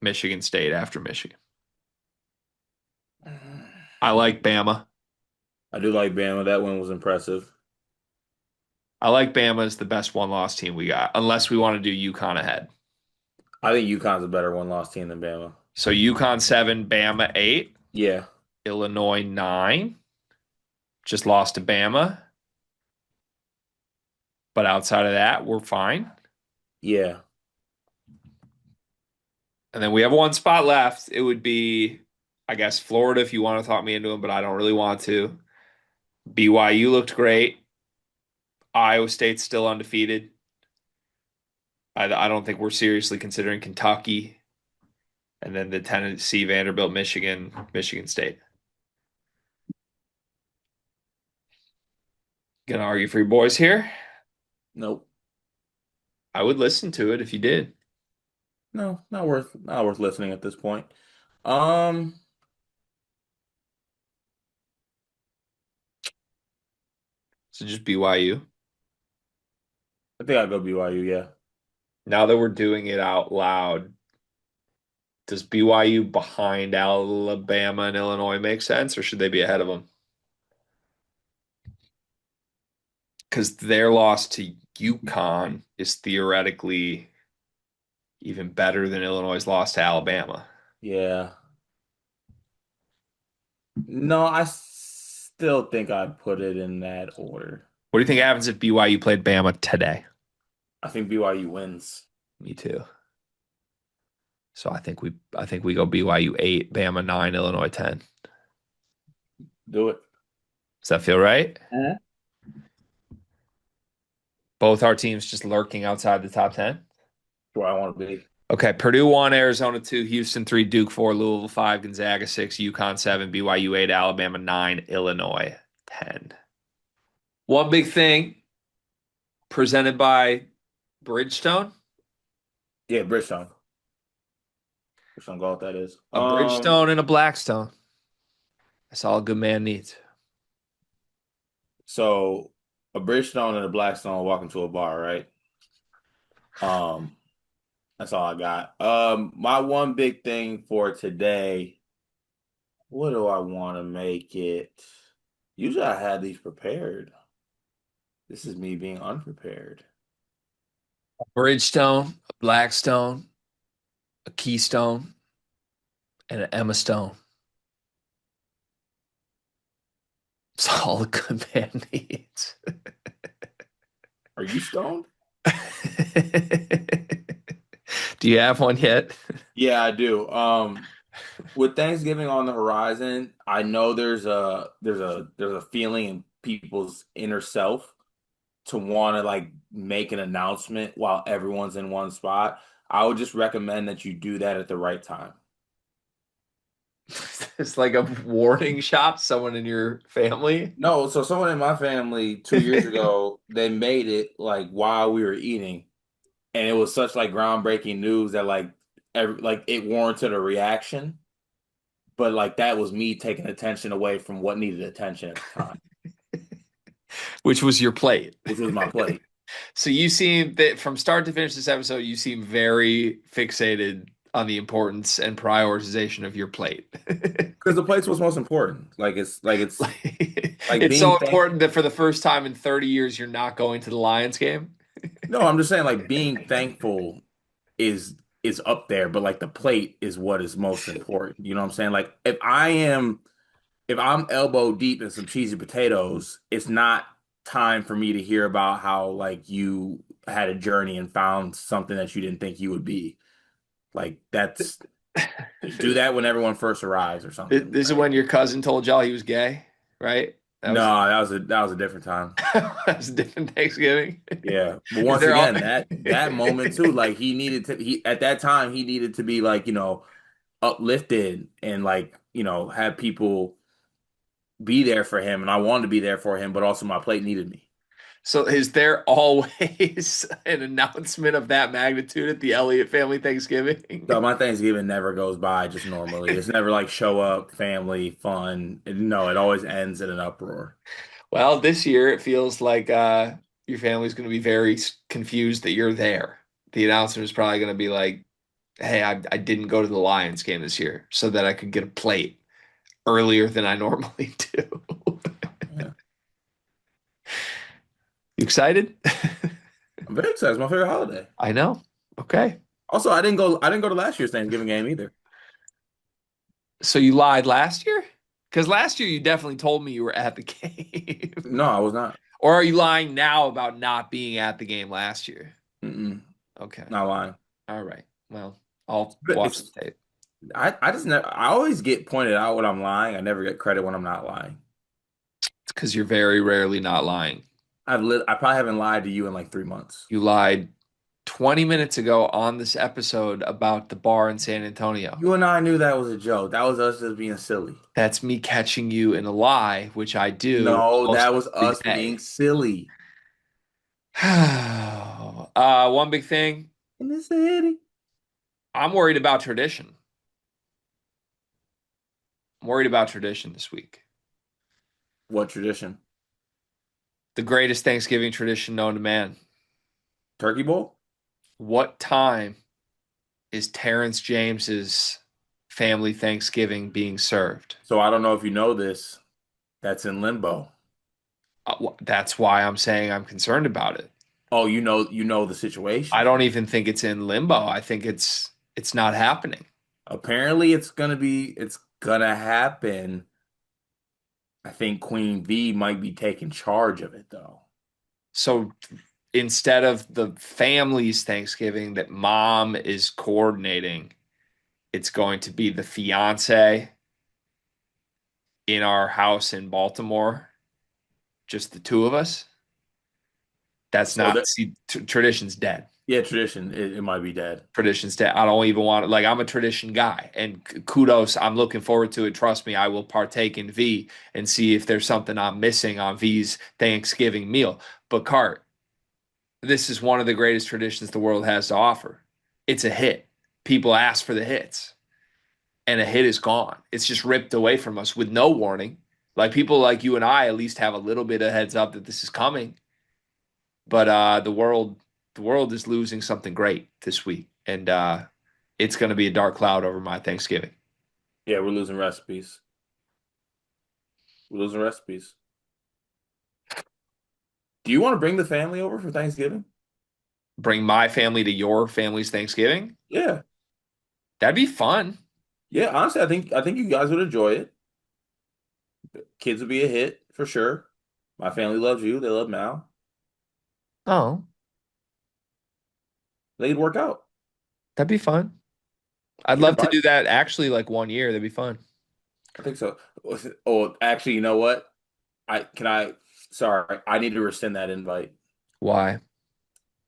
Michigan State after Michigan. I like Bama. I do like Bama. That one was impressive. I like Bama as the best one loss team we got, unless we want to do UConn ahead. I think UConn's a better one loss team than Bama. So UConn seven, Bama eight, Yeah, Illinois nine. Just lost to Bama. But outside of that, we're fine. yeah. And then we have one spot left. It would be, I guess, Florida if you want to talk me into them, but I don't really want to. BYU looked great. Iowa State's still undefeated. I don't think we're seriously considering Kentucky. And then the Tennessee, Vanderbilt, Michigan, Michigan State. Gonna argue for your boys here? Nope. I would listen to it if you did. No, not worth listening at this point. Um, So just BYU. I think I'll go BYU. Yeah, Now that we're doing it out loud, does BYU behind Alabama and Illinois make sense, or should they be ahead of them? Because their loss to UConn is theoretically even better than Illinois' loss to Alabama. yeah. No, I still think I'd put it in that order. What do you think happens if BYU played Bama today? I think BYU wins. Me too. So I think we go BYU 8, Bama 9, Illinois 10. Do it. Does that feel right? Uh-huh. Both our teams just lurking outside the top 10. Where I want to be. Okay, Purdue 1, Arizona 2, Houston 3, Duke 4, Louisville 5, Gonzaga 6, UConn 7, BYU 8, Alabama 9, Illinois 10. One big thing presented by Bridgestone, Yeah, Bridgestone. Bridgestone Golf, that is. a Bridgestone and a Blackstone. That's all a good man needs. So a Bridgestone and a Blackstone walk into a bar, right? Um, that's all I got. My one big thing for today, what do I want to make it? Usually I had these prepared. This is me being unprepared. A Bridgestone, a Blackstone, a Keystone, and an Emma Stone. It's all a good man needs. Are you stoned? Do you have one yet? Yeah, I do. With Thanksgiving on the horizon, I know there's a feeling in people's inner self to want to like make an announcement while everyone's in one spot. I would just recommend that you do that at the right time. It's like a warning shot to someone in your family. No, so someone in my family 2 years ago, they made it like while we were eating, and it was such like groundbreaking news that like it warranted a reaction. But like that was me taking attention away from what needed attention at the time, Which was your plate. which was my plate. So you seem that from start to finish this episode, you seem very fixated on the importance and prioritization of your plate. Because the plate's what's most important. It's like It's so being thank important that for the first time in 30 years, you're not going to the Lions game. no, I'm just saying like being thankful is is up there, but like the plate is what is most important. You know what I'm saying? Like if I'm elbow deep in some cheesy potatoes, it's not time for me to hear about how like you had a journey and found something that you didn't think you would be. Like that's just do that when everyone first arrives or something, This is right? when your cousin told y'all he was gay, right? That No, was that was a different time. that was a different Thanksgiving. Yeah. But Is once there all again, that moment too, like he at that time he needed to be like, uplifted and like, have people be there for him and I wanted to be there for him, but also my plate needed me. So is there always an announcement of that magnitude at the Elliott family Thanksgiving? So my Thanksgiving never goes by just normally. It's never like show up, family, fun. No, it always ends in an uproar. Well, this year it feels like your family's going to be very confused that you're there. The announcer is probably going to be like, "Hey, I didn't go to the Lions game this year so that I could get a plate earlier than I normally do." Yeah. You excited? I'm very excited. It's my favorite holiday. I know. Okay. Also, I didn't go to last year's Thanksgiving game either. So you lied last year? Because last year you definitely told me you were at the game. No, I was not. Or are you lying now about not being at the game last year? Mm-mm, Okay. not lying. All right. Well, I'll But watch it's the tape. I just never I always get pointed out when I'm lying. I never get credit when I'm not lying. It's because you're very rarely not lying. I probably haven't lied to you in like 3 months. You lied 20 minutes ago on this episode about the bar in San Antonio. You and I knew that was a joke. That was us just being silly. That's me catching you in a lie, which I do No, almost that was every us day. being silly. One big thing, In the city. I'm worried about tradition. I'm worried about tradition this week. What tradition? The greatest Thanksgiving tradition known to man. Turkey Bowl? What time is Terrence James's family Thanksgiving being served? So I don't know if you know this. That's in limbo. That's why I'm saying I'm concerned about it. Oh, you know the I situation. don't even think it's in limbo. I think it's not happening. Apparently it's gonna happen. I think Queen V might be taking charge of it though. So instead of the family's Thanksgiving that mom is coordinating, it's going to be the fiance in our house in Baltimore, just the two of us. That's So not, that see, tradition's dead. Yeah, tradition. It might be dead. Traditions dead. I don't even want it. Like I'm a tradition guy, and kudos. I'm looking forward to it. Trust me, I will partake in V and see if there's something I'm missing on V's Thanksgiving meal. But Cart, this is one of the greatest traditions the world has to offer. It's a hit. People ask for the hits, and a hit is gone. It's just ripped away from us with no warning. Like people like you and I at least have a little bit of heads up that this is coming. But the world is losing something great this week, and it's going to be a dark cloud over my Thanksgiving. Yeah, we're losing recipes. We're losing recipes. Do you want to bring the family over for Thanksgiving? Bring my family to your family's Thanksgiving. Yeah. That'd be fun. Yeah, honestly, I think you guys would enjoy it. Kids would be a hit for sure. My family loves you. They love Mal. Oh, They'd work out. that'd be fun. I'd You can love to invite. do that actually like one year. That'd be fun. I think so. Oh, actually, you know what? I can I. Sorry, I need to rescind that invite Why?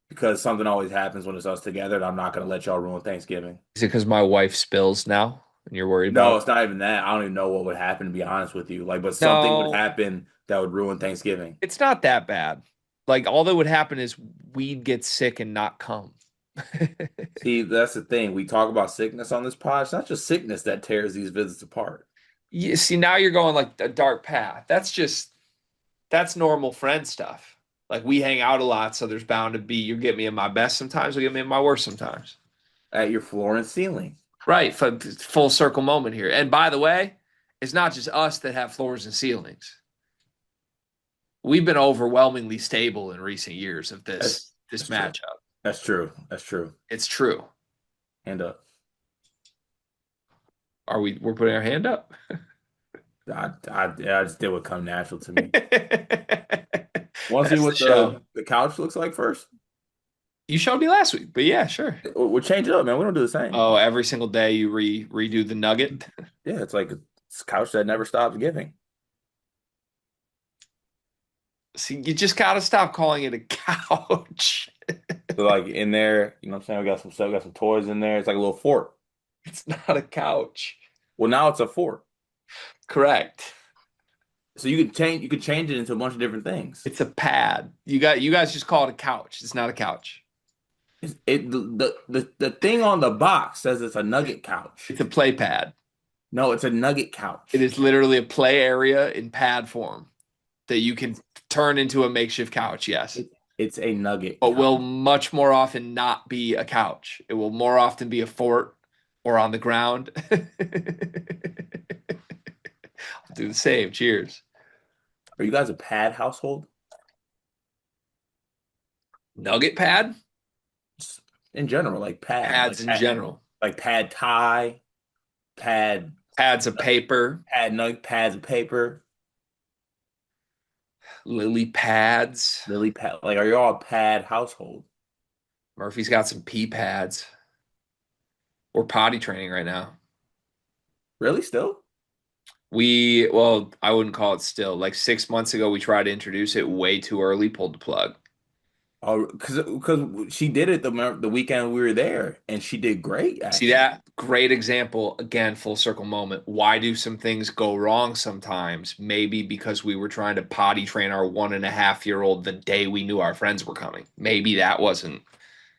because something always happens when it's us together, and I'm not going to let y'all ruin Thanksgiving. Is it because my wife spills now and you're worried about No, it? it's not even that. I don't even know what would happen, to be honest with you. Like, but something would No, happen that would ruin Thanksgiving. it's not that bad. Like all that would happen is we'd get sick and not come. See, that's the thing. We talk about sickness on this pod. It's not just sickness that tears these visits apart. You see, now you're going like a dark path. That's normal friend stuff. Like we hang out a lot, so there's bound to be you get me in my best sometimes, you get me in my worst sometimes. At your floor and ceiling. Right, full circle moment here. And by the way, it's not just us that have floors and ceilings. We've been overwhelmingly stable in recent years of That's this that's true. matchup. That's true. That's true. It's true. Hand up. We're putting our hand up? I just did what come natural to me. That's Want to see the what show. the couch looks like first? You showed me last week, but yeah, sure. We'll change it up, man. We don't do the same. Oh, every single day you redo the nugget. Yeah, it's like it's a couch that never stops giving. See, you just gotta stop calling it a couch. So like in there, you know what I'm saying? We got some stuff, we got some toys in there. It's like a little fort. It's not a couch. Well, now it's a fort. Correct. So you could change it into a bunch of different things. It's a pad. You guys just call it a couch. It's not a couch. The thing on the box says it's a nugget couch. It's a play pad. No, it's a nugget It couch. is literally a play area in pad form that you can turn into a makeshift couch, yes. It's a nugget But couch. will much more often not be a couch. It will more often be a fort or on the ground. Do the same. Cheers. Are you guys a pad household? Nugget pad? Just in general, like pad, Pads in general. like pad thai, pad Pads of paper, pad nug pads of paper, lily pads. lily pad. Like, are you all a pad household? Murphy's got some pee pads. We're potty training right now. Really, still? Well, I wouldn't call it still. Like 6 months ago, we tried to introduce it way too early, pulled the plug. Oh, because she did it the weekend we were there, and she did great See actually. that? Great example. Again, full circle moment. Why do some things go wrong sometimes? Maybe because we were trying to potty train our 1.5-year-old the day we knew our friends were coming. Maybe that wasn't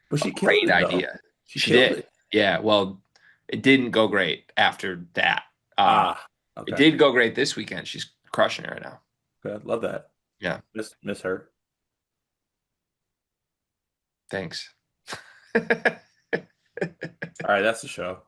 But a she killed great it though. idea. She She killed did. it. Yeah, well, it didn't go great after that. Ah, It okay. did go great this weekend. She's crushing it right now. Okay, love that. Yeah, Miss her. thanks. All right, that's the show.